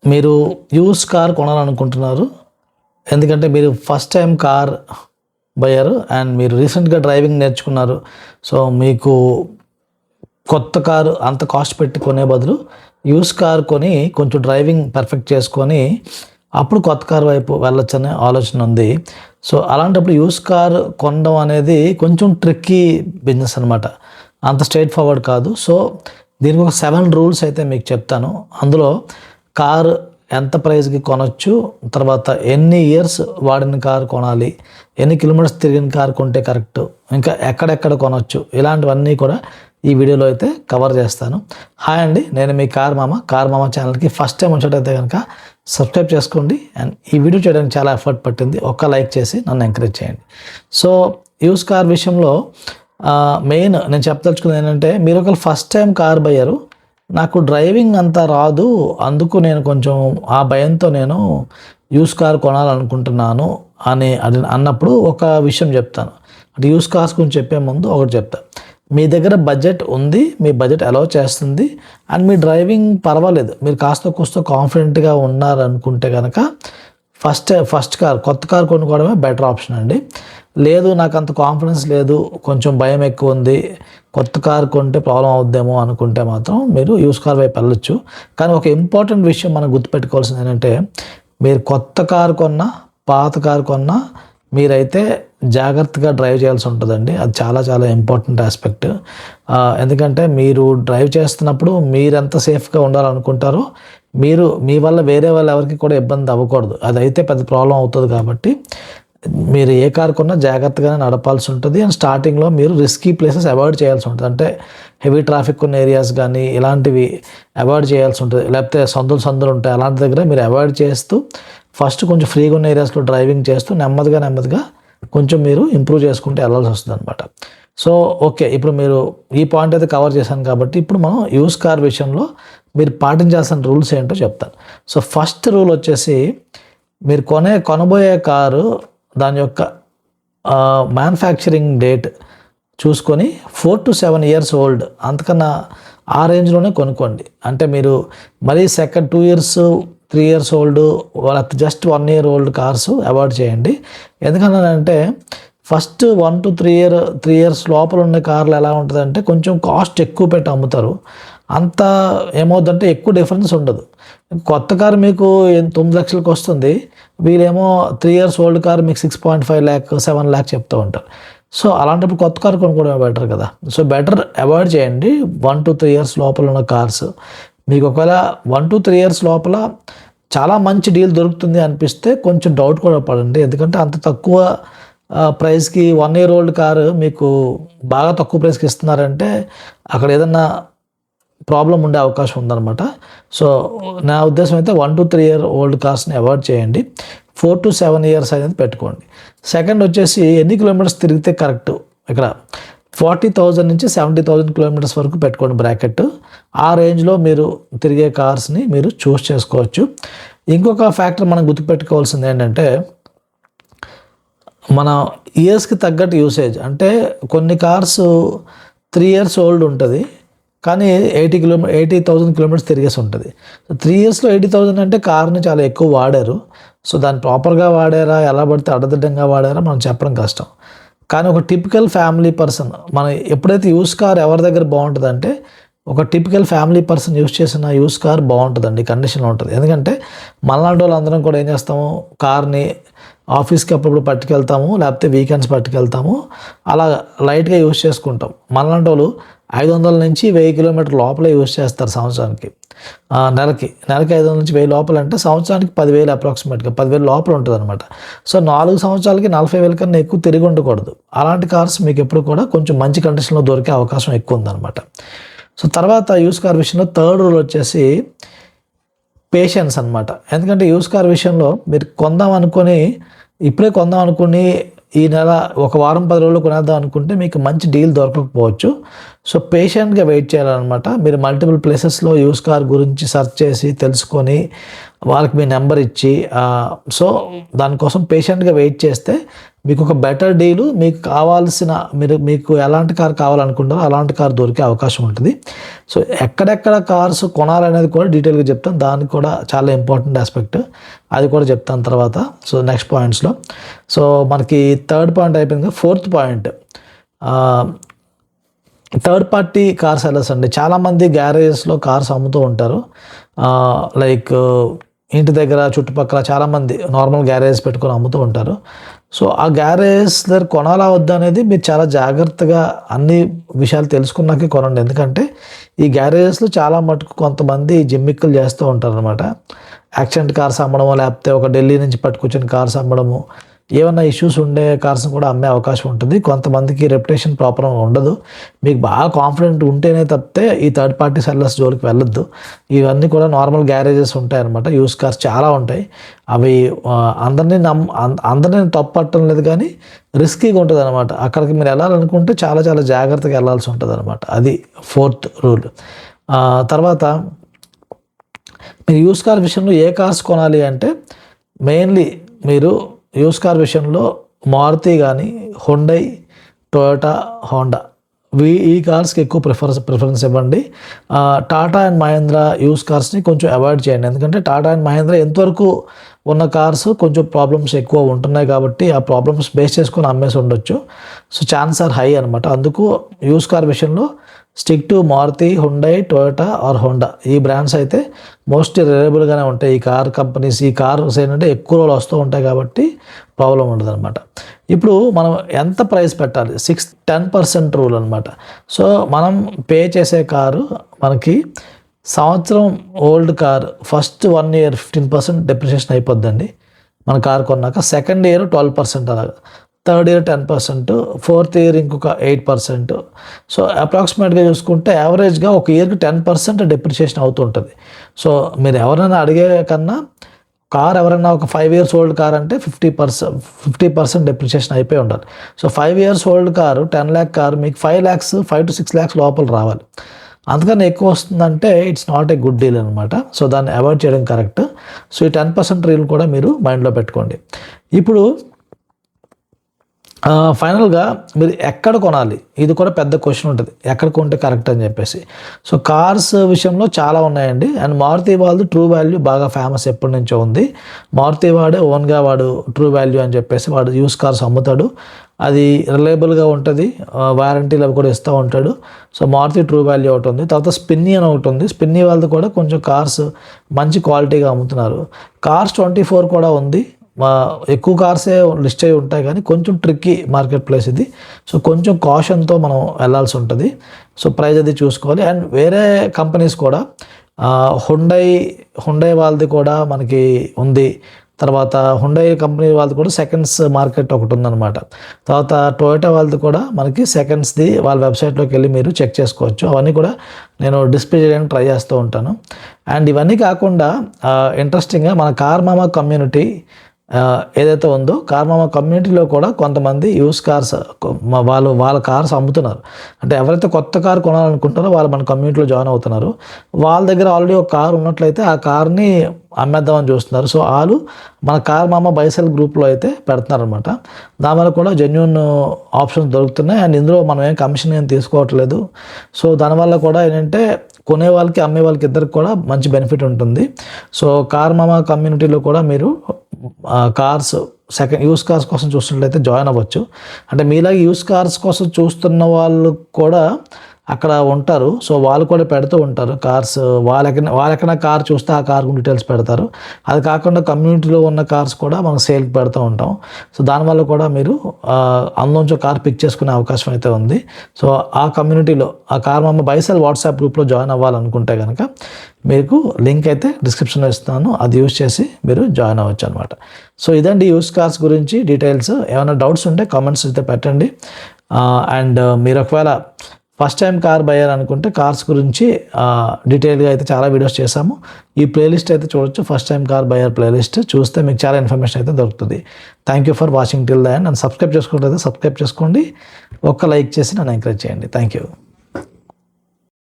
మీరు use car కొనాలనుకుంటున్నారు, ఎందుకంటే మీరు first time car buyer and మీరు రీసెంట్గా డ్రైవింగ్ నేర్చుకున్నారు. సో మీకు కొత్త కారు అంత కాస్ట్ పెట్టి కొనే బదులు యూస్ కార్ కొని కొంచెం డ్రైవింగ్ పర్ఫెక్ట్ చేసుకొని అప్పుడు కొత్త కారు వైపు వెళ్ళొచ్చనే ఆలోచన ఉంది. సో అలాంటప్పుడు యూస్ కార్ కొనడం అనేది కొంచెం ట్రిక్కీ బిజినెస్ అనమాట, అంత స్ట్రైట్ ఫార్వర్డ్ కాదు. సో దీనికి ఒక 7 రూల్స్ అయితే మీకు చెప్తాను. అందులో కారు ఎంత ప్రైస్కి కొనొచ్చు, తర్వాత ఎన్ని ఇయర్స్ వాడిన కారు కొనాలి, ఎన్ని కిలోమీటర్స్ తిరిగిన కారు కొంటే కరెక్ట్, ఇంకా ఎక్కడెక్కడ కొనొచ్చు, ఇలాంటివన్నీ కూడా ఈ వీడియోలో అయితే కవర్ చేస్తాను. హాయ్ అండి, నేను మీ కార్ మామ ఛానల్కి ఫస్ట్ టైం వచ్చేటైతే కనుక సబ్స్క్రైబ్ చేసుకోండి. అండ్ ఈ వీడియో చేయడానికి చాలా ఎఫర్ట్ పట్టింది, ఒక్క లైక్ చేసి నన్ను ఎంకరేజ్ చేయండి. సో యూస్ కార్ విషయంలో మెయిన్ నేను చెప్పదలుచుకుంది ఏంటంటే, మీరు ఒకవేళ ఫస్ట్ టైం కార్ బయ్యారు, నాకు డ్రైవింగ్ అంతా రాదు, అందుకు నేను కొంచెం ఆ భయంతో నేను యూస్ కార్ కొనాలనుకుంటున్నాను అని అన్నప్పుడు ఒక విషయం చెప్తాను. అంటే యూస్ కార్స్ గురించి చెప్పే ముందు ఒకటి చెప్తాను. మీ దగ్గర బడ్జెట్ ఉంది, మీ బడ్జెట్ అలౌ చేస్తుంది, అండ్ మీ డ్రైవింగ్ పర్వాలేదు, మీరు కాస్త కాన్ఫిడెంట్గా ఉన్నారనుకుంటే కనుక ఫస్ట్ కార్ కొత్త కార్ కొనుక్కోవడమే బెటర్ ఆప్షన్ అండి. లేదు నాకు అంత కాన్ఫిడెన్స్ లేదు, కొంచెం భయం ఎక్కువ ఉంది, కొత్త కార్ కొంటే ప్రాబ్లం అవుద్దేమో అనుకుంటే మాత్రం మీరు యూస్ కార్ వైపు వెళ్ళొచ్చు. కానీ ఒక ఇంపార్టెంట్ విషయం మనం గుర్తుపెట్టుకోవాల్సింది ఏంటంటే, మీరు కొత్త కారు కొన్నా పాత కారు కొన్నా మీరైతే జాగ్రత్తగా డ్రైవ్ చేయాల్సి ఉంటుందండి. అది చాలా చాలా ఇంపార్టెంట్ ఆస్పెక్ట్. ఎందుకంటే మీరు డ్రైవ్ చేస్తున్నప్పుడు మీరు ఎంత సేఫ్గా ఉండాలనుకుంటారో, మీ వల్ల వేరే వాళ్ళు ఎవరికి కూడా ఇబ్బంది అవ్వకూడదు, అదైతే పెద్ద ప్రాబ్లం అవుతుంది. కాబట్టి మీరు ఏ కారు కొన్నా జాగ్రత్తగానే నడపాల్సి ఉంటుంది. అండ్ స్టార్టింగ్లో మీరు రిస్కీ ప్లేసెస్ అవాయిడ్ చేయాల్సి ఉంటుంది. అంటే హెవీ ట్రాఫిక్ ఉన్న ఏరియాస్ కానీ ఇలాంటివి అవాయిడ్ చేయాల్సి ఉంటుంది. లేకపోతే సందులు ఉంటాయి, అలాంటి దగ్గర మీరు అవాయిడ్ చేస్తూ ఫస్ట్ కొంచెం ఫ్రీగా ఉన్న ఏరియాస్లో డ్రైవింగ్ చేస్తూ నెమ్మదిగా కొంచెం మీరు ఇంప్రూవ్ చేసుకుంటూ వెళ్ళాల్సి వస్తుంది అనమాట. సో ఓకే, ఇప్పుడు మీరు ఈ పాయింట్ అయితే కవర్ చేశాను కాబట్టి ఇప్పుడు మనం యూస్ కార్ విషయంలో మీరు పాటించాల్సిన రూల్స్ ఏంటో చెప్తాను. సో ఫస్ట్ రూల్ వచ్చేసి, మీరు కొనబోయే కారు దాని యొక్క మ్యానుఫ్యాక్చరింగ్ డేట్ చూసుకొని 4 to 7 years ఓల్డ్, అంతకన్నా ఆ రేంజ్లోనే కొనుక్కోండి. అంటే మీరు మరీ సెకండ్ 2 years 3 years ఓల్డ్, లేకపోతే just 1 year old cars avoid చేయండి. ఎందుకన్నానంటే ఫస్ట్ 1 to 3 years లోపల ఉన్న కార్లు ఎలా ఉంటుందంటే కొంచెం కాస్ట్ ఎక్కువ పెట్టి అమ్ముతారు. అంత ఏమవుతుందంటే ఎక్కువ డిఫరెన్స్ ఉండదు. కొత్త కారు మీకు 9 లక్షలకు వస్తుంది, వీళ్ళేమో 3 years ఓల్డ్ కారు మీకు 6.5 lakh 7 lakh చెప్తూ ఉంటారు. సో అలాంటప్పుడు కొత్త కారు కొనుక్కోవడం బెటర్ కదా. సో బెటర్ అవాయిడ్ చేయండి 1 to 3 years లోపల ఉన్న కార్స్. మీకు ఒకవేళ 1 to 3 years లోపల చాలా మంచి డీల్ దొరుకుతుంది అనిపిస్తే కొంచెం డౌట్ కూడా పడండి. ఎందుకంటే అంత తక్కువ ప్రైస్కి 1 year ఓల్డ్ కారు మీకు బాగా తక్కువ ప్రైస్కి ఇస్తున్నారంటే అక్కడ ఏదన్నా ప్రాబ్లం ఉండే అవకాశం ఉందన్నమాట. సో నా ఉద్దేశం అయితే 1 to 3 year ఓల్డ్ కార్స్ని అవాయిడ్ చేయండి, 4 to 7 years అనేది పెట్టుకోండి. సెకండ్ వచ్చేసి ఎన్ని కిలోమీటర్స్ తిరిగితే కరెక్ట్, ఇక్కడ 40,000 నుంచి 70,000 కిలోమీటర్స్ వరకు పెట్టుకోండి బ్రాకెట్. ఆ రేంజ్లో మీరు తిరిగే కార్స్ని మీరు చూస్ చేసుకోవచ్చు. ఇంకొక ఫ్యాక్టర్ మనం గుర్తుపెట్టుకోవాల్సింది ఏంటంటే, మన ఇయర్స్కి తగ్గట్టు యూసేజ్. అంటే కొన్ని కార్స్ 3 years ఓల్డ్ ఉంటుంది, కానీ 80,000 కిలోమీటర్స్ తిరిగేసి ఉంటుంది. 3 yearsలో 80,000 అంటే కార్ని చాలా ఎక్కువ వాడారు. సో దాన్ని ప్రాపర్గా వాడారా, ఎలా పడితే అడ్డదిడ్డంగా వాడారా మనం చెప్పడం కష్టం. కానీ ఒక టిపికల్ ఫ్యామిలీ పర్సన్, మన ఎప్పుడైతే యూస్ కార్ ఎవరి దగ్గర బాగుంటుందంటే, ఒక టిపికల్ ఫ్యామిలీ పర్సన్ యూస్ చేసిన యూస్ కార్ బాగుంటుందండి, కండిషన్లో ఉంటుంది. ఎందుకంటే మనలాంటి వాళ్ళు అందరం కూడా ఏం చేస్తాము, కార్ని ఆఫీస్కి అప్పుడప్పుడు పట్టుకెళ్తాము, లేకపోతే వీకెండ్స్ పట్టుకెళ్తాము, అలా లైట్గా యూస్ చేసుకుంటాం. మనలాంటి వాళ్ళు 500 నుంచి 1000 కిలోమీటర్ లోపలే యూస్ చేస్తారు సంవత్సరానికి. నెలకి 500 నుంచి 1000 లోపల అంటే సంవత్సరానికి 10,000 అప్రాక్సిమేట్గా 10,000 లోపల ఉంటుంది అనమాట. సో 4 సంవత్సరాలకి 40,000 కన్నా ఎక్కువ తిరిగి ఉండకూడదు. అలాంటి కార్స్ మీకు ఎప్పుడు కూడా కొంచెం మంచి కండిషన్లో దొరికే అవకాశం ఎక్కువ ఉందన్నమాట. సో తర్వాత యూస్ కార్ విషయంలో థర్డ్ రూల్ వచ్చేసి పేషెన్స్ అనమాట. ఎందుకంటే యూస్ కార్ విషయంలో మీరు ఇప్పుడే కొందాం అనుకుని ఈ నెల ఒక వారం 10 రోజులు కొనేద్దాం అనుకుంటే మీకు మంచి డీల్ దొరకకపోవచ్చు. సో పేషెంట్గా వెయిట్ చేయాలన్నమాట. మీరు మల్టిపుల్ ప్లేసెస్లో యూస్ కార్ గురించి సెర్చ్ చేసి తెలుసుకొని వాళ్ళకి మీ నెంబర్ ఇచ్చి సో దానికోసం పేషెంట్గా వెయిట్ చేస్తే మీకు ఒక బెటర్ డీలు, మీకు కావాల్సిన మీకు ఎలాంటి కార్ కావాలనుకుంటారో అలాంటి కార్ దొరికే అవకాశం ఉంటుంది. సో ఎక్కడెక్కడ కార్స్ కొనాలనేది కూడా డీటెయిల్గా చెప్తాను. దానికి కూడా చాలా ఇంపార్టెంట్ ఆస్పెక్ట్, అది కూడా చెప్తాను తర్వాత. సో నెక్స్ట్ పాయింట్స్లో. సో మనకి థర్డ్ పాయింట్ అయిపోయింది. Fourth point third party car sellers అండి. చాలామంది గ్యారేజెస్లో కార్స్ అమ్ముతూ ఉంటారు. లైక్ ఇంటి దగ్గర చుట్టుపక్కల చాలామంది నార్మల్ గ్యారేజ్ పెట్టుకొని అమ్ముతూ ఉంటారు. సో ఆ గ్యారేజ్ దగ్గర కొనాలా వద్దా అనేది మీరు చాలా జాగ్రత్తగా అన్ని విషయాలు తెలుసుకున్నాకే కొనండి. ఎందుకంటే ఈ గ్యారేజెస్లో చాలా మటుకు కొంతమంది జిమ్మిక్కులు చేస్తూ ఉంటారు అనమాట. యాక్సిడెంట్ కార్స్ అమ్మడము, లేకపోతే ఒక ఢిల్లీ నుంచి పట్టుకొచ్చిన కార్స్ అమ్మడము, ఏమన్నా ఇష్యూస్ ఉండే కార్స్ కూడా అమ్మే అవకాశం ఉంటుంది. కొంతమందికి రెప్యుటేషన్ ప్రాపర్గా ఉండదు. మీకు బాగా కాన్ఫిడెంట్ ఉంటేనే తప్పితే ఈ థర్డ్ పార్టీ సెల్లర్స్ జోలికి వెళ్ళొద్దు. ఇవన్నీ కూడా నార్మల్ గ్యారేజెస్ ఉంటాయి అనమాట. యూస్ కార్స్ చాలా ఉంటాయి. అవి అందరినీ తప్పు పట్టడం లేదు, కానీ రిస్కీగా ఉంటుంది అనమాట. అక్కడికి మీరు వెళ్ళాలనుకుంటే చాలా చాలా జాగ్రత్తగా వెళ్ళాల్సి ఉంటుంది అనమాట. అది ఫోర్త్ రూల్. తర్వాత మీరు యూస్ కార్ విషయంలో ఏ కార్స్ కొనాలి అంటే మెయిన్లీ మీరు యూస్ కార్ విషయంలో మారుతి కానీ, హుండై, టొయోటా, హోండా ఈ కార్స్కి ఎక్కువ ప్రిఫరెన్స్ ఇవ్వండి. టాటా అండ్ మహేంద్ర యూస్ కార్స్ని కొంచెం అవాయిడ్ చేయండి. ఎందుకంటే టాటా అండ్ మహేంద్ర ఎంతవరకు ఉన్న కార్స్ కొంచెం ప్రాబ్లమ్స్ ఎక్కువ ఉంటున్నాయి కాబట్టి ఆ ప్రాబ్లమ్స్ బేస్ చేసుకొని అమ్మేసి ఉండొచ్చు. సో ఛాన్స్ ఆర్ హై అనమాట. అందుకు యూస్ కార్ విషయంలో stick to Maruti, Hyundai, Toyota or Honda. ఈ బ్రాండ్స్ అయితే మోస్ట్లీ రిలయబుల్గానే ఉంటాయి. ఈ కార్ కంపెనీస్, ఈ కార్స్ ఏంటంటే ఎక్కువ రోజులు వస్తూ ఉంటాయి కాబట్టి ప్రాబ్లం ఉండదు అనమాట. ఇప్పుడు మనం ఎంత ప్రైస్ పెట్టాలి? 10% రూల్ అనమాట. సో మనం పే చేసే కారు మనకి సంవత్సరం old car first 1 year 15% depreciation అయిపోద్దండి మన కార్ కొన్నాక. సెకండ్ ఇయర్ 12% అలాగా, థర్డ్ ఇయర్ 10%, ఫోర్త్ ఇయర్ ఇంకొక 8%. సో అప్రాక్సిమేట్గా చూసుకుంటే యావరేజ్గా ఒక ఇయర్కి 10% డెప్రిషియేషన్ అవుతుంటుంది. సో మీరు ఎవరైనా అడిగే కన్నా కార్ ఎవరైనా ఒక 5 years ఓల్డ్ కార్ అంటే 50% డెప్రిషియేషన్ అయిపోయి ఉండాలి. So 5 years old car 10 lakh car మీకు 5 to 6 lakhs లోపల రావాలి. అందుకని ఎక్కువ వస్తుందంటే it's not a good deal అనమాట. సో దాన్ని అవాయిడ్ చేయడం కరెక్ట్. సో ఈ 10% రూల్ కూడా మీరు మైండ్లో పెట్టుకోండి. ఇప్పుడు ఫైనల్గా మీరు ఎక్కడ కొనాలి, ఇది కూడా పెద్ద క్వశ్చన్ ఉంటుంది, ఎక్కడ కొంటే కరెక్ట్ అని చెప్పేసి. సో కార్స్ విషయంలో చాలా ఉన్నాయండి. అండ్ మారుతి వాళ్ళది ట్రూ వాల్యూ బాగా ఫేమస్ ఎప్పటి నుంచో ఉంది. మారుతి వాడే ఓన్గా వాడు ట్రూ వాల్యూ అని చెప్పేసి వాడు యూస్ కార్స్ అమ్ముతాడు. అది రిలయబుల్గా ఉంటుంది, వారంటీలు అవి కూడా ఇస్తూ ఉంటాడు. సో మారుతి ట్రూ వాల్యూ ఒకటి ఉంది. తర్వాత స్పిన్నీ అని ఒకటి ఉంది. స్పిన్నీ వాళ్ళది కూడా కొంచెం కార్స్ మంచి క్వాలిటీగా అమ్ముతున్నారు. కార్స్ 24 కూడా ఉంది. ఎక్కువ కార్సే లిస్ట్ అయి ఉంటాయి, కానీ కొంచెం ట్రిక్కీ మార్కెట్ ప్లేస్ ఇది. సో కొంచెం కాషన్తో మనం వెళ్ళాల్సి ఉంటుంది. సో ప్రైస్ అది చూసుకోవాలి. అండ్ వేరే కంపెనీస్ కూడా హుండై వాళ్ళది కూడా మనకి ఉంది. తర్వాత హుండై కంపెనీ వాళ్ళది కూడా సెకండ్స్ మార్కెట్ ఒకటి ఉందన్నమాట. తర్వాత టొయోటా వాళ్ళది కూడా మనకి సెకండ్స్ది వాళ్ళ వెబ్సైట్లోకి వెళ్ళి మీరు చెక్ చేసుకోవచ్చు. అవన్నీ కూడా నేను డిస్ప్లే చేయడానికి ట్రై చేస్తూ ఉంటాను. అండ్ ఇవన్నీ కాకుండా ఇంట్రెస్టింగ్గా మన కార్ మామా కమ్యూనిటీ ఏదైతే ఉందో, కార్ మామా కమ్యూనిటీలో కూడా కొంతమంది యూస్ కార్స్ వాళ్ళ కార్స్ అమ్ముతున్నారు. అంటే ఎవరైతే కొత్త కార్ కొనాలనుకుంటారో వాళ్ళు మన కమ్యూనిటీలో జాయిన్ అవుతున్నారు. వాళ్ళ దగ్గర ఆల్రెడీ ఒక కార్ ఉన్నట్లయితే ఆ కార్ని అమ్మేద్దామని చూస్తున్నారు. సో వాళ్ళు మన కార్ మామా బైసెల్ గ్రూప్లో అయితే పెడుతున్నారు అనమాట. దానివల్ల కూడా జెన్యూన్ ఆప్షన్స్ దొరుకుతున్నాయి. అండ్ ఇందులో మనం ఏం కమిషన్ ఏం తీసుకోవట్లేదు. సో దానివల్ల కూడా ఏంటంటే కొనే వాళ్ళకి అమ్మే వాళ్ళకి ఇద్దరికి కూడా మంచి బెనిఫిట్ ఉంటుంది. సో కార్ మామా కమ్యూనిటీలో కూడా మీరు కార్స్ యూస్ కార్స్ కోసం చూస్తున్నట్లయితే జాయిన్ అవ్వచ్చు. అంటే మీలాగే యూస్ కార్స్ కోసం చూస్తున్న వాళ్ళు కూడా అక్కడ ఉంటారు. సో వాళ్ళు కూడా పెడుతూ ఉంటారు కార్స్. వాళ్ళెక్కడైనా కార్ చూస్తే ఆ కార్ డీటెయిల్స్ పెడతారు. అది కాకుండా కమ్యూనిటీలో ఉన్న కార్స్ కూడా మనం సేల్కి పెడుతూ ఉంటాం. సో దానివల్ల కూడా మీరు అందులోంచి కార్ పిక్ చేసుకునే అవకాశం అయితే ఉంది. సో ఆ కమ్యూనిటీలో ఆ కార్ మామా బైసెల్ వాట్సాప్ గ్రూప్లో జాయిన్ అవ్వాలనుకుంటే కనుక మీకు లింక్ అయితే డిస్క్రిప్షన్లో ఇస్తాను. అది యూస్ చేసి మీరు జాయిన్ అవ్వచ్చు అనమాట. సో ఇదండి యూస్ కార్స్ గురించి డీటెయిల్స్. ఏమైనా డౌట్స్ ఉంటే కామెంట్స్ అయితే పెట్టండి. అండ్ మీరు ఒకవేళ ఫస్ట్ టైం కార్ బయర్ అనుకుంటే కార్స్ గురించి డీటెయిల్గా అయితే చాలా వీడియోస్ చేశాము. ఈ ప్లేలిస్ట్ అయితే చూడొచ్చు, first time car buyer playlist చూస్తే మీకు చాలా ఇన్ఫర్మేషన్ అయితే దొరుకుతుంది. Thank you for watching till the end. And subscribe చేసుకుంటే సబ్స్క్రైబ్ చేసుకోండి. ఒక్క లైక్ చేసి నన్ను ఎంకరేజ్ చేయండి. Thank you.